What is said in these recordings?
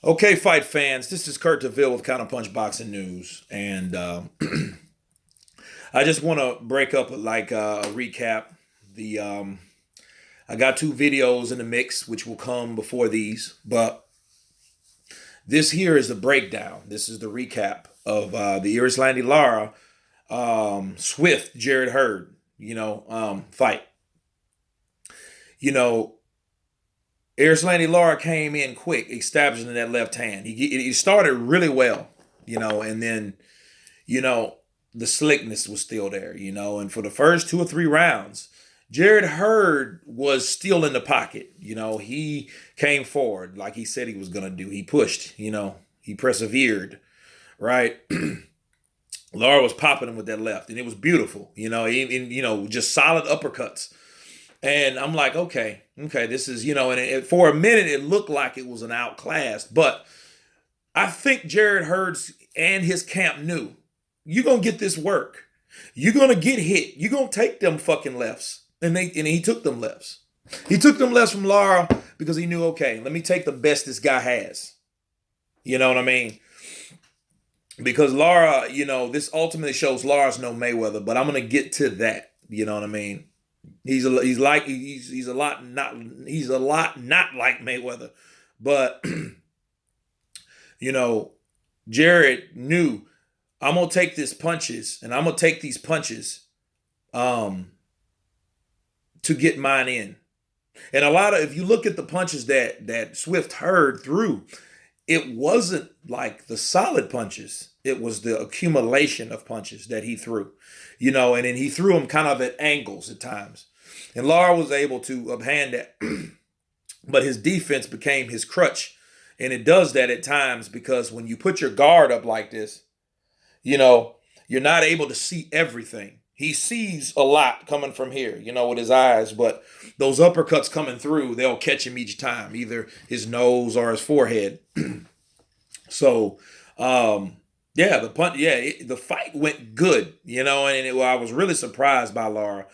Okay, fight fans, this is Kurt DeVille with Counterpunch Boxing News, and I just want to break up a recap. The I got two videos in the mix, which will come before these, but this here is the breakdown. This is the recap of the Erislandy Lara Swift Jared Hurd, fight. You know, Erislandy Lara came in quick, establishing that left hand. He started really well, and then you know, the slickness was still there, and for the first 2 or 3 rounds, Jared Hurd was still in the pocket. He came forward like he said he was going to do. He pushed, he persevered, right? Laura was popping him with that left, and it was beautiful, just solid uppercuts. And I'm like, okay, this is, for a minute, it looked like it was an outclass, but I think Jared Hurds and his camp knew you're gonna get this work. You're gonna get hit. You're gonna take them fucking lefts. And he took them lefts. He took them lefts from Lara because he knew, okay, let me take the best this guy has. You know what I mean? Because Lara, this ultimately shows Lara's no Mayweather, but I'm gonna get to that. You know what I mean? He's a lot not like Mayweather, but you know, Jared knew I'm gonna take these punches, and I'm gonna take these punches um to get mine in. And if you look at the punches that Swift Hurd threw, it wasn't like the solid punches. It was the accumulation of punches that he threw, and then he threw them kind of at angles at times. And Lara was able to uphand that. But his defense became his crutch. And it does that at times because when you put your guard up like this, you're not able to see everything. He sees a lot coming from here, with his eyes, but those uppercuts coming through, they'll catch him each time, either his nose or his forehead. So, the fight went good, I was really surprised by Lara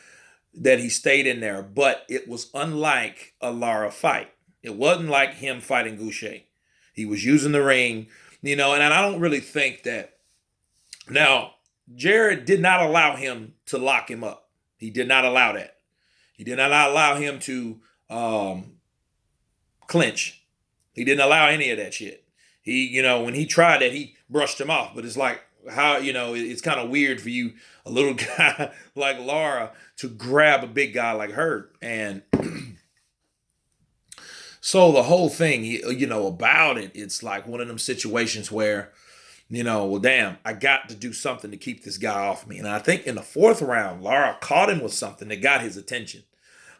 that he stayed in there, but it was unlike a Lara fight. It wasn't like him fighting Goucher. He was using the ring, and I don't really think that. Now, Jared did not allow him to lock him up. He did not allow that. He did not allow him to clinch. He didn't allow any of that shit. He, when he tried that, he brushed him off. But it's like how, it's kind of weird for you, a little guy like Lara, to grab a big guy like Hurd. And so the whole thing, about it, it's like one of them situations where, well, damn, I got to do something to keep this guy off me. And I think in the fourth round, Lara caught him with something that got his attention.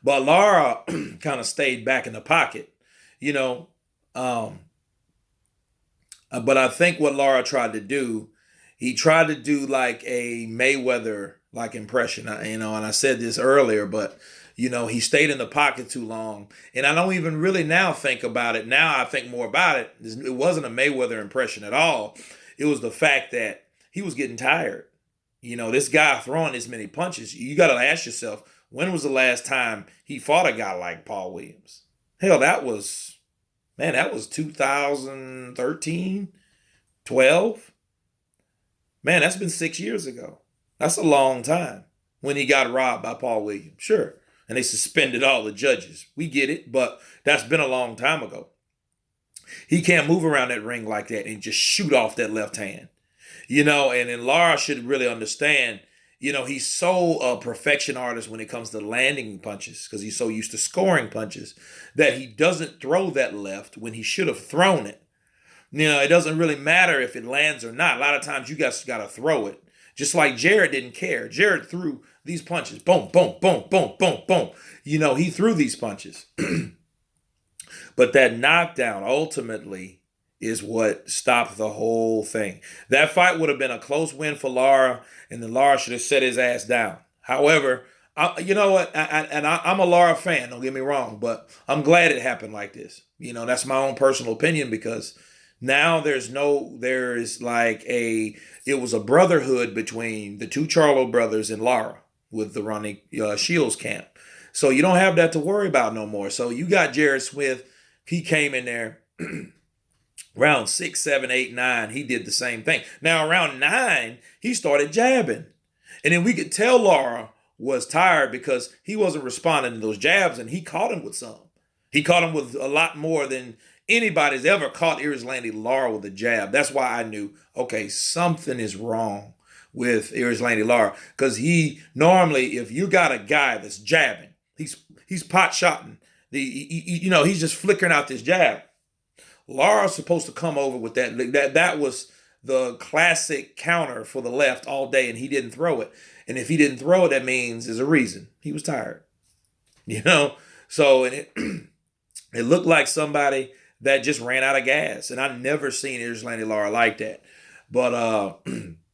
But Lara kind of stayed back in the pocket, um, but I think what Lara tried to do, he tried to do like a Mayweather like impression, and I said this earlier, but he stayed in the pocket too long, and I don't even really now think about it. Now I think more about it. It wasn't a Mayweather impression at all. It was the fact that he was getting tired. This guy throwing this many punches. You got to ask yourself, when was the last time he fought a guy like Paul Williams? Hell, that was 2013, 12. Man, that's been 6 years ago. That's a long time when he got robbed by Paul Williams. Sure. And they suspended all the judges. We get it, but that's been a long time ago. He can't move around that ring like that and just shoot off that left hand. And then Lara should really understand, he's so a perfection artist when it comes to landing punches because he's so used to scoring punches that he doesn't throw that left when he should have thrown it. It doesn't really matter if it lands or not. A lot of times you guys got to throw it. Just like Jared didn't care. Jared threw these punches. Boom, boom, boom, boom, boom, boom. He threw these punches. But that knockdown ultimately is what stopped the whole thing. That fight would have been a close win for Lara, and then Lara should have set his ass down. However, you know what? I'm a Lara fan, don't get me wrong, but I'm glad it happened like this. That's my own personal opinion because now it was a brotherhood between the two Charlo brothers and Lara with the Ronnie Shields camp. So you don't have that to worry about no more. So you got Jared Smith. He came in there Round 6, 7, 8, 9, he did the same thing. Now, around 9, he started jabbing. And then we could tell Lara was tired because he wasn't responding to those jabs, and he caught him with some. He caught him with a lot more than anybody's ever caught Erislandy Lara with a jab. That's why I knew, okay, something is wrong with Erislandy Lara. Because he normally, if you got a guy that's jabbing, he's pot shotting. He's just flickering out this jab. Lara's supposed to come over with that. That was the classic counter for the left all day, and he didn't throw it. And if he didn't throw it, that means there's a reason. He was tired. You know? So it looked like somebody that just ran out of gas. And I've never seen Erislandy Lara like that. But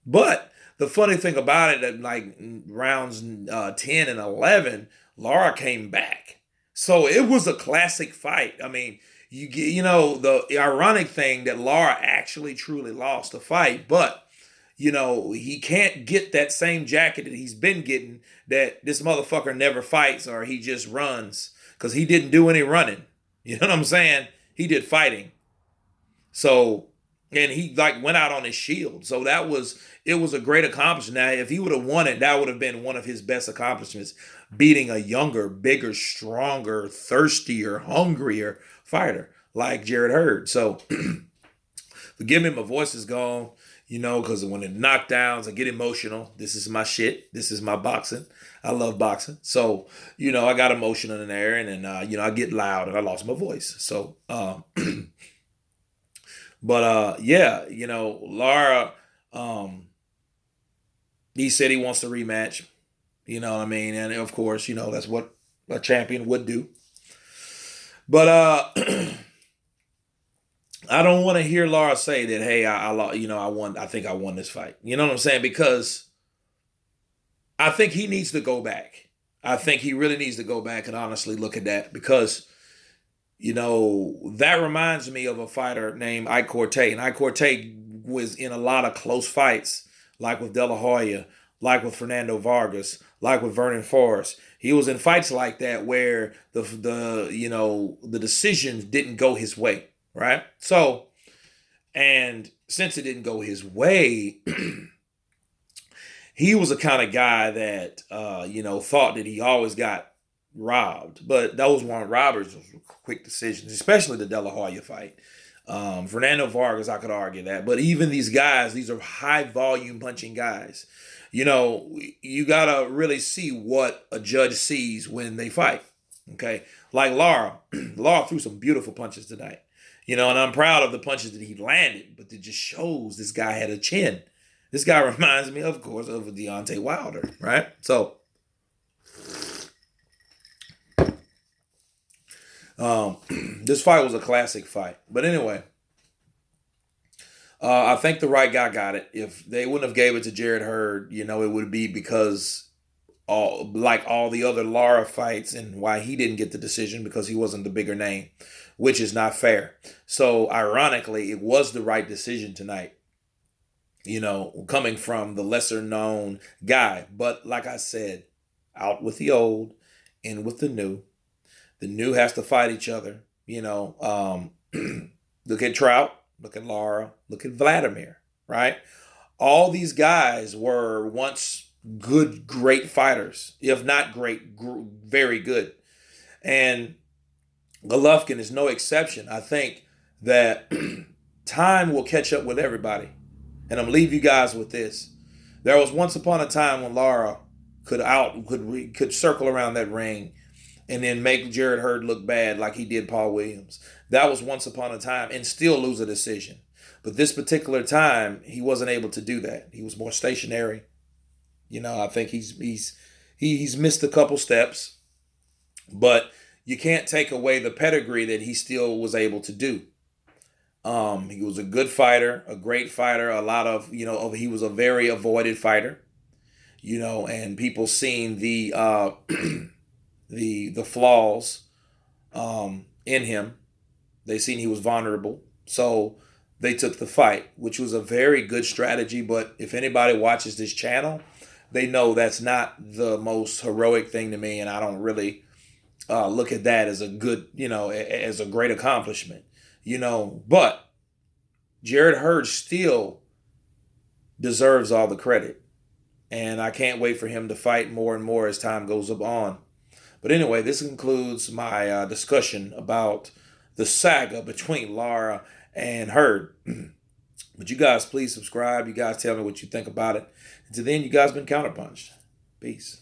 but the funny thing about it, that like rounds 10 and 11, Lara came back. So it was a classic fight. I mean, the ironic thing that Lara actually truly lost the fight, but he can't get that same jacket that he's been getting, that this motherfucker never fights or he just runs, because he didn't do any running. You know what I'm saying? He did fighting. So, and he like went out on his shield. So it was a great accomplishment. Now, if he would have won it, that would have been one of his best accomplishments, beating a younger, bigger, stronger, thirstier, hungrier fighter like Jarrett Hurd. So forgive me, my voice is gone, because when it knockdowns, I get emotional. This is my shit. This is my boxing. I love boxing. So, I got emotional in there, and then, I get loud and I lost my voice. So, but yeah, Lara, he said he wants to rematch. You know what I mean? And of course, that's what a champion would do. But I don't want to hear Lara say that, hey, I won. I think I won this fight. You know what I'm saying? Because I think he needs to go back. I think he really needs to go back and honestly look at that, because that reminds me of a fighter named Ike Corte. And Ike Corte was in a lot of close fights, like with De La Hoya, like with Fernando Vargas, like with Vernon Forrest. He was in fights like that where the decisions didn't go his way, right? So, and since it didn't go his way, he was the kind of guy that thought that he always got robbed. But those weren't robbers, those were quick decisions, especially the De La Hoya fight. Fernando Vargas, I could argue that. But even these guys, these are high volume punching guys. You gotta really see what a judge sees when they fight. Okay. Like Lara. Lara threw some beautiful punches tonight. And I'm proud of the punches that he landed, but it just shows this guy had a chin. This guy reminds me, of course, of Deontay Wilder, right? So, this fight was a classic fight. But anyway, I think the right guy got it. If they wouldn't have gave it to Jarrett Hurd, it would be because like all the other Lara fights, and why he didn't get the decision, because he wasn't the bigger name, which is not fair. So ironically, it was the right decision tonight, coming from the lesser known guy. But like I said, out with the old, in with the new. The new has to fight each other. Look at Trout, look at Lara, look at Vladimir, right? All these guys were once good, great fighters, if not great, very good. And Golovkin is no exception. I think that time will catch up with everybody. And I'm leave you guys with this. There was once upon a time when Lara could circle around that ring and then make Jarrett Hurd look bad like he did Paul Williams. That was once upon a time, and still lose a decision. But this particular time, he wasn't able to do that. He was more stationary. I think he's missed a couple steps, but you can't take away the pedigree that he still was able to do. He was a good fighter, a great fighter. He was a very avoided fighter. And people seen the the flaws in him. They seen he was vulnerable, so they took the fight, which was a very good strategy. But if anybody watches this channel, they know that's not the most heroic thing to me, and I don't really look at that as a good, as a great accomplishment, But Jarrett Hurd still deserves all the credit. And I can't wait for him to fight more and more as time goes on. But anyway, this concludes my discussion about the saga between Lara and Hurd. But you guys, please subscribe. You guys tell me what you think about it. Until then, you guys been counterpunched. Peace.